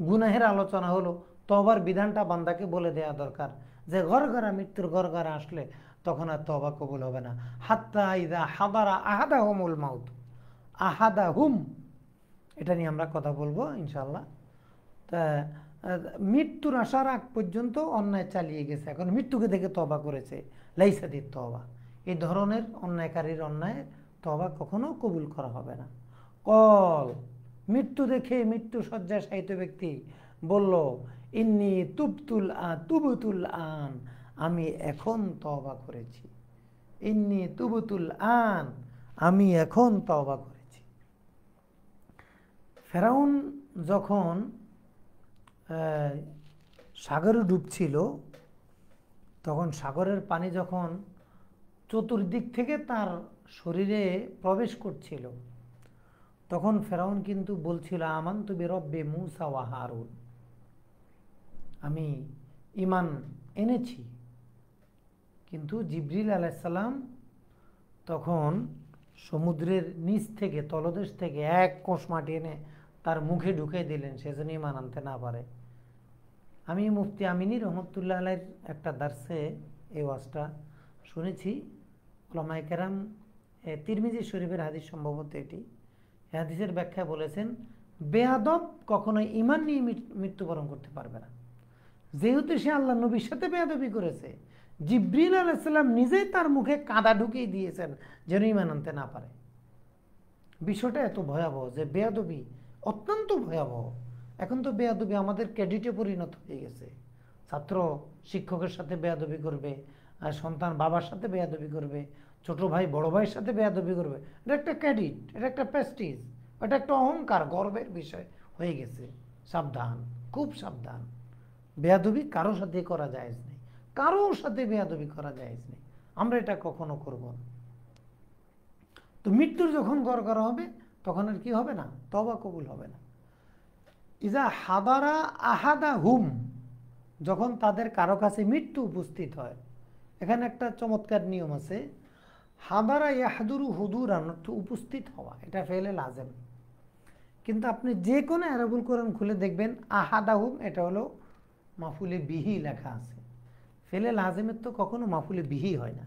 গুনাহের আলোচনা হলো, তওবার বিধানটা বান্দাকে বলে দেওয়া দরকার যে গড়গড়া, মৃত্যুর গড়গড়া আসলে তখন আর তওবা কবুল হবে না। হাত্তা ইযা হাদারা আহাদাহুমুল মাউত, আহাদাহুম, এটা নিয়ে আমরা কথা বলবো ইনশাআল্লাহ। তা মৃত্যুর আসার আগ পর্যন্ত অন্যায় চালিয়ে গেছে, এখন মৃত্যুকে দেখে তওবা করেছে, লাইসাতিত তওবা, এই ধরনের অন্যায়কারীর অন্যায় তওবা কখনো কবুল করা হবে না। কল, মৃত্যু দেখে মৃত্যু শয্যায় শায়িত ব্যক্তি বলল, ইন্নী তুবতুল আন, আমি এখন তওবা করেছি। ইন্নী তুবতুল আন, আমি এখন তওবা করেছি। ফেরাউন যখন সাগরে ডুবছিল, তখন সাগরের পানি যখন চতুর্দিক থেকে তার শরীরে প্রবেশ করছিল, তখন ফেরাউন কিন্তু বলছিল আমানতু বিরব্বি মূসা ওয়া হারুন, আমি ঈমান এনেছি। কিন্তু জিবরিল আলাইহিস সালাম তখন সমুদ্রের নিচ থেকে, তলদেশ থেকে এক কোষ মাটি এনে তার মুখে ঢুকে দিলেন, সেজন্য ঈমান আনতে না পারে। আমি মুফতি আমিনী রহমতুল্লাহ আলাইহির একটা দার্সে এই ওয়াজটা শুনেছি। উলামায়ে কেরাম তিরমিজি শরীফের হাদিস সম্ভবত এটি, এই হাদিসের ব্যাখ্যায় বলেছেন বেয়াদব কখনোই ঈমান নিয়ে মৃত্যুবরণ করতে পারবে না। যেহেতু সে আল্লাহ নবীর সাথে বেয়াদবি করেছে, জিবরিল আলাইহিস সালাম নিজেই তার মুখে কাদা ঢুকিয়ে দিয়েছেন যেন ঈমান আনতে না পারে। বিষয়টা এত ভয়াবহ যে বেয়াদবি অত্যন্ত ভয়াবহ। এখন তো বেয়াদবি আমাদের ক্রেডিটে পরিণত হয়ে গেছে। ছাত্র শিক্ষকের সাথে বেয়াদবি করবে, আর সন্তান বাবার সাথে বেয়াদবি করবে, ছোট ভাই বড় ভাইয়ের সাথে বেয়াদবি করবে। এটা একটা ক্রেডিট, এটা একটা প্রেস্টিজ, এটা একটা অহংকার, গর্বের বিষয় হয়ে গেছে। সাবধান, খুব সাবধান। বেয়াদবি কারোর সাথে করা জায়েজ নেই, কারোর সাথে বেয়াদবি করা জায়েজ নেই। আমরা এটা কখনো করব না। তো মৃত্যুর যখন গড় করা হবে তখন আর কি হবে না, তওবা কবুল হবে না। ইজা হাদারা আহাদা হুম, যখন তাদের কারো কাছে মৃত্যু উপস্থিত হয়। এখানে একটা চমৎকার নিয়ম আছে, হাদারা ইয়াহদুরু হুদুরান, উপস্থিত হওয়া, এটা ফেলে লাজেম। কিন্তু আপনি যে কোনো আরবুল কোরআন খুলে দেখবেন আহাদা হুম এটা হলো মাফুলে বিহি লেখা আছে। ফেলে লাজেমের তো কখনো মাফুলে বিহি হয় না।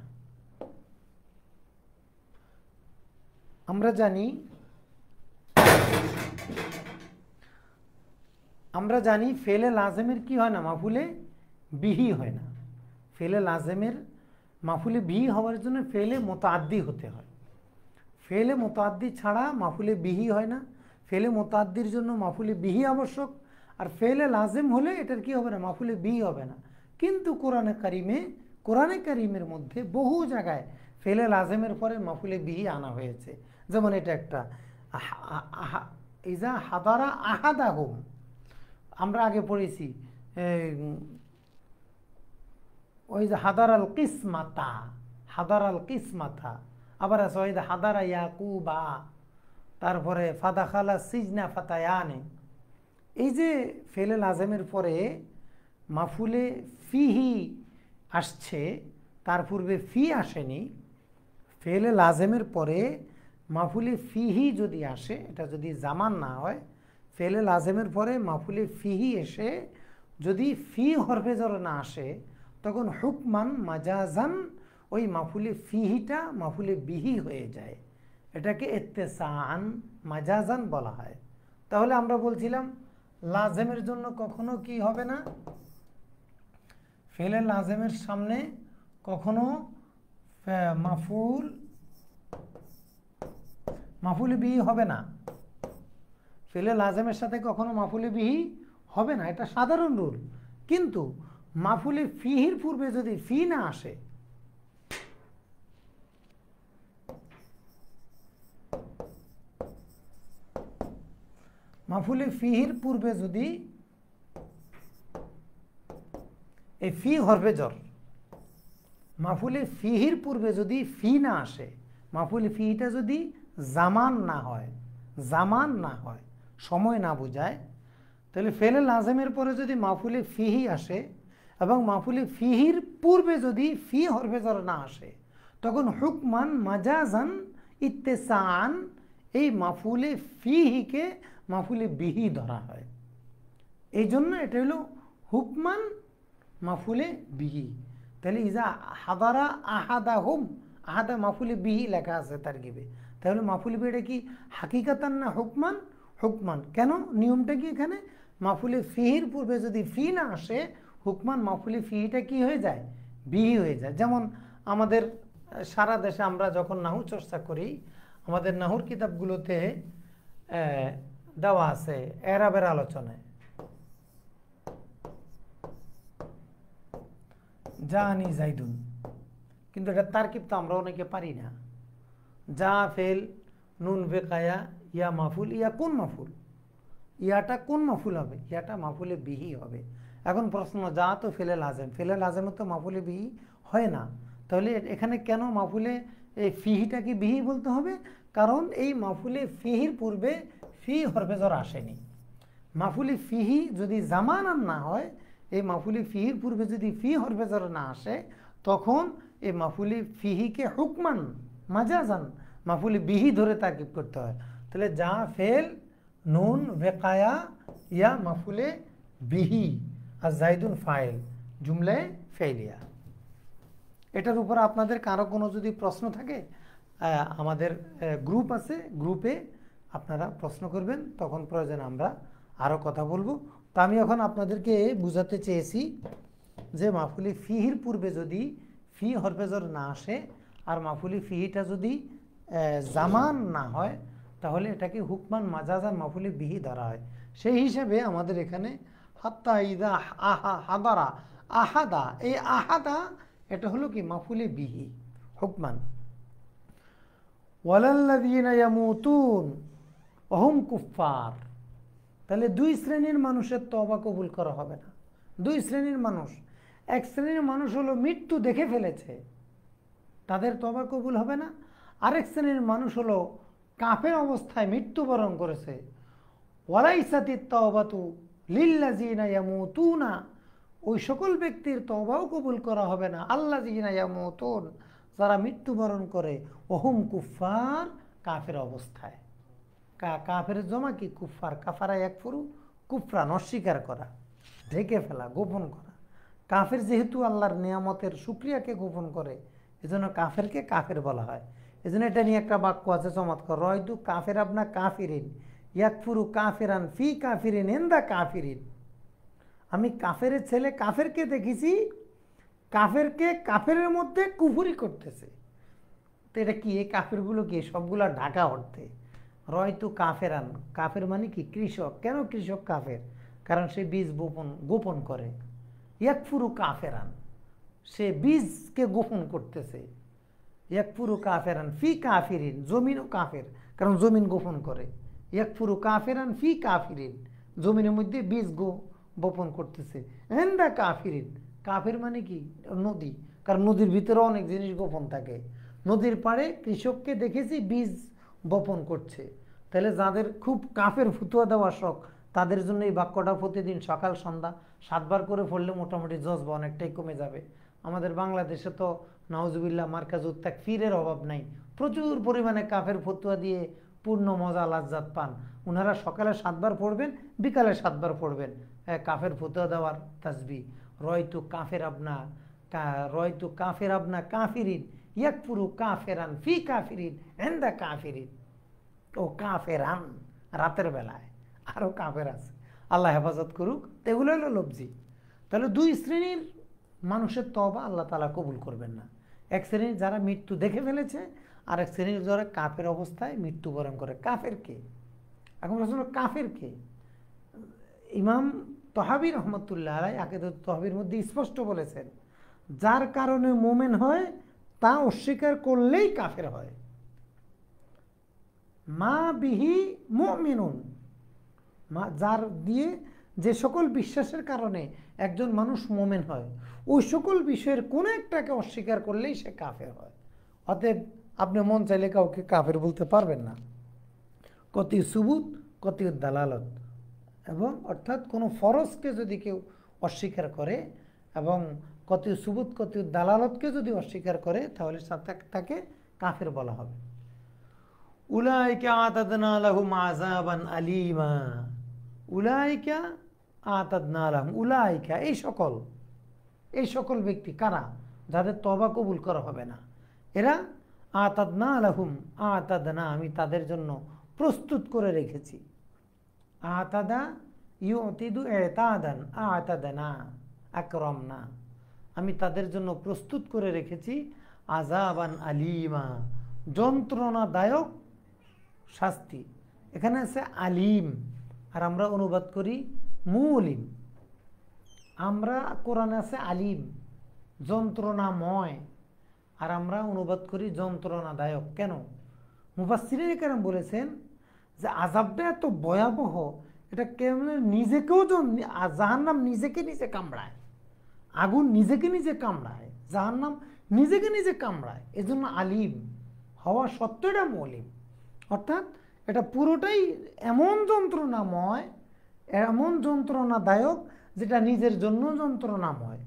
আমরা জানি ফেলে লাজেমের কি হয় না, মাফুলে বিহি হয় না। ফেলে লাজেমের মাফুলে বিহি হওয়ার জন্য ফেলে মুতাআদ্দি হতে হয়। ফেলে মুতাআদ্দি ছাড়া মাফুলে বিহি হয় না। ফেলে মুতাআদ্দির জন্য মাফুলে বিহি আবশ্যক, আর ফেলে লাজেম হলে এটার কি হবে না, মাফুলে বিহি হবে না। কিন্তু কোরআনে কারিমের মধ্যে বহু জায়গায় ফেলে লাজেমের পরে মাফুলে বিহি আনা হয়েছে। যেমন এটা একটা ইজা হাদারা আহাদাহুম, আমরা আগে পড়েছি ওই যে হাদার আল কিসমাতা, আবার আছে ওই যে হাদারা ইয়াকুবা, তারপরে ফাদাখালা সিজনা ফাতায়ানে। এই যে ফেলে লাজেমের পরে মাফুলে ফিহি আসছে, তার পূর্বে ফি আসেনি। ফেলে লাজেমের পরে মাফুলে ফিহি যদি আসে, এটা যদি জামান না হয়, ফেলে লাজেমের পরে মাফুলে ফিহি এসে যদি ফি হরফে জর না আসে, তখন হুকমান মাজাজান ওই মাফুলে ফিহিটা মাফুলে বিহি হয়ে যায়। এটাকে ইত্তেসাআন মাজাজান বলা হয়। তাহলে আমরা বলছিলাম লাজেমের জন্য কখনো কি হবে না, ফেলে লাজেমের সামনে কখনো মাফুলে বিহি হবে না। ফেলে লাজেমের সাথে কখনো মাফুলে বিহি হবে না, এটা সাধারণ রুল। কিন্তু মাফুলে ফিহির পূর্বে যদি ফি না আসে, মাফুলে ফিহির পূর্বে যদি এই ফি হরফে জর, মাফুলে ফিহির পূর্বে যদি ফি না আসে, মাফুলে ফিহিটা যদি জামান না হয়, সময় না বোঝায়, তাহলে ফেলে লাজেমের পরে যদি মাফুলে ফিহি আসে এবং মাফুলে ফিহির পূর্বে যদি ফি হরফে জর না আসে, তখন হুকমান মাজাজান ইত্তেসাআন এই মাফুলে ফিহিকে মাফুলে বিহি ধরা হয়। এই জন্য এটা হলো হুকমান মাফুলে বিহি। তাহলে ইজা হাদারা আহাদাহুম, আহাদা মাফুলে বিহি লেখা আছে তারকিবে, তাহলে মাফুলে বিহিটা কি হাকিকাতান না হুকমান? হুকমান। কেন? নিয়মটা কি এখানে, মাফুলে ফিহির পূর্বে যদি ফি না আসে, হুকমান মাফুলে ফিহিটা কি হয়ে যায়, বিহি হয়ে যায়। যেমন আমাদের সারা দেশে আমরা যখন নাহু চর্চা করি, আমাদের নাহুর কিতাবগুলোতে দেওয়া আছে এরাবের আলোচনায়, জানি জাইদুন, কিন্তু এটা তারকিব তো আমরা অনেকে পারি না। যা ফেল নুন বেকায়া ইয়া মাফুল ইয়া কোন মাফুল, ইয়াটা কোন মাফুল হবে? ইয়াটা মাফুলে বিহি হবে। এখন প্রশ্ন, যা তো ফেলে লাজেম, ফেলে লাজেমে তো মাফুলে বিহি হয় না, তাহলে এখানে কেন মাফুলে এই ফিহিটাকে বিহি বলতে হবে? কারণ এই মাফুলে ফিহির পূর্বে ফি হরফে জর আসেনি। মাফুলি ফিহি যদি জামানান না হয়, এই মাফুলি ফিহির পূর্বে যদি ফি হরফে জর না আসে, তখন এই মাফুলি ফিহিকে হুকমান মাজাজান মাফুলি বিহি ধরে তাকিব করতে হয়। তাহলে যা ফেল নুন বেকায়া ইয়া মাফুলে বিহি আর জাইদুন ফাইল জুমলায় ফেলিয়া। এটার উপর আপনাদের কারো কোনো যদি প্রশ্ন থাকে, আমাদের গ্রুপ আছে, গ্রুপে আপনারা প্রশ্ন করবেন, তখন প্রয়োজনে আমরা আরও কথা বলবো। তো আমি এখন আপনাদেরকে বুঝাতে চেয়েছি যে মাফুলি ফিহির পূর্বে যদি ফি হরফেজর না আসে আর মাফুলি ফিহিটা যদি জামান না হয়, তাহলে এটাকে হুকমান মাজাজান মাফুলি বিহি ধরা হয়। সেই হিসেবে আমাদের এখানে হাত্তা ইদা আহা হাদারা আহাদা, এই আহাদা এটা হলো কি মাফুলি বিহি হুকমান। ওয়ালাল্লাযীনা ইয়ামুতুন ওয়া হুম কুফফার, তাহলে দুই শ্রেণীর মানুষের তওবা কবুল করা হবে না। দুই শ্রেণীর মানুষ, এক শ্রেণীর মানুষ হলো মৃত্যু দেখে ফেলেছে, তাদের তওবা কবুল হবে না। আরেক শ্রেণীর মানুষ হলো কাফের অবস্থায় মৃত্যুবরণ করেছে। ওয়ালাইসাতিত তাওবাতু লিল্লাযীনা ইয়ামুতুনা, ওই সকল ব্যক্তির তওবাও কবুল করা হবে না আল্লাযীনা ইয়ামুতুন, যারা মৃত্যুবরণ করে ওহুম কুফফার, কাফের অবস্থায়। কাফের জমা কি কুফফার, কাফারা ইয়াকফুরু, কুফরান অস্বীকার করা, ঢেকে ফেলা, গোপন করা। কাফের যেহেতু আল্লাহর নিয়ামতের শুকরিয়াকে গোপন করে, এজন্য কাফেরকে কাফের বলা হয়। এজন্য এটা নিয়ে একটা বাক্য আছে চমৎকার, রয়দু কাফের আপনা কাফিরিন ইয়াকফুরু কাফিরান ফি কাফিরিন ইনদা কাফিরিন। আমি কাফের ছেলে কাফেরকে দেখেছি, কাফেরকে কাফেরের মধ্যে কুফুরি করতেছে। তো এটা কি, এই কাফেরগুলো কি সবগুলা ঢাকা অর্থে। রয়তু কাফেরান, কাফের মানে কি কৃষক। কেন কৃষক কাফের? কারণ সে বীজ গোপন করে। ইয়াকফুরু কাফেরান, সে বীজকে গোপন করতেছে। ইয়াকফুরু কাফেরান ফি কাফিরিন, জমিনও কাফের, কারণ জমিন গোপন করে। ইয়াকফুরু কাফেরান ফি কাফিরিন, জমিনের মধ্যে বীজ গোপন করতেছে। এন্দা কাফিরিন, কাফের মানে কি নদী, কারণ নদীর ভিতরে অনেক জিনিস গোপন থাকে। নদীর পাড়ে কৃষককে দেখেছি বীজ বপন করছে। তাহলে যাদের খুব কাফের ফতুয়া দেওয়া শখ, তাদের জন্য এই বাক্যটা প্রতিদিন সকাল সন্ধ্যা 7 বার করে পড়লে মোটামুটি জজবা অনেকটাই কমে যাবে। আমাদের বাংলাদেশে তো নাউজুবিল্লাহ মার্কাজুত তাকফিরের অভাব নাই, প্রচুর পরিমাণে কাফের ফতুয়া দিয়ে পূর্ণ মজা লাজ্জাত পান। ওনারা সকালে 7 বার পড়বেন, বিকালে 7 বার পড়বেন কাফের ফতুয়া দেওয়ার তাসবিহ। রয়তু কাফের আপনা, রয়তু কাফের আপনা কাফিরিন ইয়াকফুরু কাফেরান ফি কাফিরিন ইনদা কাফিরিন। ও কাফেরান রাতের বেলায়, আরও কাফের আছে, আল্লাহ হেফাজত করুক। এগুলো হলো লফজি। তাহলে দুই শ্রেণীর মানুষের তওবা আল্লাহ তাআলা কবুল করবেন না। এক শ্রেণীর যারা মৃত্যু দেখে ফেলেছে, আর এক শ্রেণীর যারা কাফের অবস্থায় মৃত্যুবরণ করে। কাফেরকে, এখন প্রশ্ন কাফেরকে ইমাম তহাবী রহমতুল্লাহ আলাইহি আকিদাতুত তহবীর মধ্যে স্পষ্ট বলেছেন, যার কারণে মোমেন হয় তা অস্বীকার করলেই কাফের হয়। মা বিহি মুমিনুন, যার দিয়ে যে সকল বিশ্বাসের কারণে একজন মানুষ মোমেন হয়, ওই সকল বিষয়ের কোনো একটাকে অস্বীকার করলেই সে কাফের হয়। অতএব আপনি মন চাইলে কাউকে কাফের বলতে পারবেন না। কতি সুবুত কতি দালালত, এবং অর্থাৎ কোনো ফরজকে যদি কেউ অস্বীকার করে এবং কতি সুবুত কতি দালালতকে যদি অস্বীকার করে, তাহলে তাকে কাফের বলা হবে। উলাইকা আতাদনা লাহুম আযাবান আলীমা, উলাইকা আতাদনা লাহুম, উলাইকা এই সকল ব্যক্তি কারা, যাদের তওবা কবুল করা হবে না, এরা আতাদনা লাহুম, আতাদনা আমি তাদের জন্য প্রস্তুত করে রেখেছি। আতাদা ইউতিদু ইতাদান, আতাদনা আকরামনা, আমি তাদের জন্য প্রস্তুত করে রেখেছি আযাবান আলীমা, যন্ত্রণাদায়ক শাস্তি। এখানে আছে আলিম, আর আমরা অনুবাদ করি মুলিম। আমরা কোরআনে আছে আলিম যন্ত্রণাময়, আর আমরা অনুবাদ করি যন্ত্রণাদায়ক। কেন? মুফাসসিরিনে কেরাম বলেছেন যে আযাবটা এত ভয়াবহ, এটা কেমন নিজেকেও জাহান্নাম নিজেকে নিজে কামড়ায়, আগুন নিজেকে নিজে কামড়ায়, জাহান্নাম নিজেকে নিজে কামড়ায়। এজন্য আলিম হওয়া সত্ত্বেও এটা মলিম, অর্থাৎ এটা পুরোটাই এমন যন্ত্রণাময়, এমন যন্ত্রণাদায়ক যেটা নিজের জন্য যন্ত্রণাময়।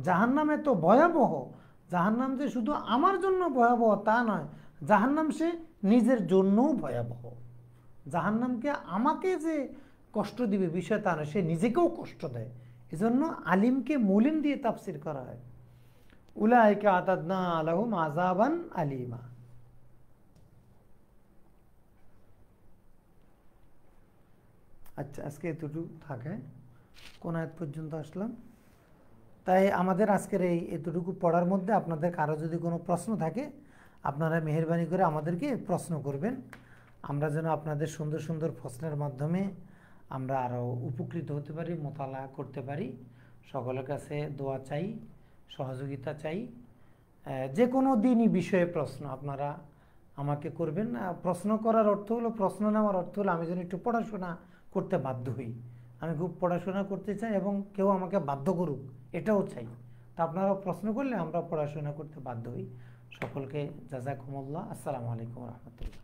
জাহান্নাম এত ভয়াবহ, জাহান্নাম যে শুধু আমার জন্য ভয়াবহ তা নয়, জাহান্নাম সে নিজের জন্যও ভয়াবহ। জাহান্নামকে আমাকে যে কষ্ট দিবে বিষয় তা নয়, সে নিজেকেও কষ্ট দেয়। এজন্য আলিমকে মলিন দিয়ে তাফসির করা হয়, উলাইকা আতাদনা লাহুম আযাবান আলিমা। আচ্ছা, আজকে এতটুকু থাকে, কোন আয়াত পর্যন্ত আসলাম? তাই আমাদের আজকের এতটুকু পড়ার মধ্যে আপনাদের কারো যদি কোনো প্রশ্ন থাকে, আপনারা মেহেরবানি করে আমাদেরকে প্রশ্ন করবেন, আমরা যেন আপনাদের সুন্দর সুন্দর প্রশ্নের মাধ্যমে আমরা আরও উপকৃত হতে পারি, মোতালা করতে পারি। সকলের কাছে দোয়া চাই, সহযোগিতা চাই। যে কোনো দিনই বিষয়ে প্রশ্ন আপনারা আমাকে করবেন। প্রশ্ন করার অর্থ হলো, প্রশ্ন নেওয়ার অর্থ হলো আমি যেন একটু পড়াশোনা করতে বাধ্য হই। আমি খুব পড়াশোনা করতে চাই এবং কেউ আমাকে বাধ্য করুক, এটাও চাই। তা আপনারা প্রশ্ন করলে আমরা পড়াশোনা করতে বাধ্য হই। সকলকে জাযাকুমুল্লাহ। আসসালামু আলাইকুম রহমতুল্লাহ।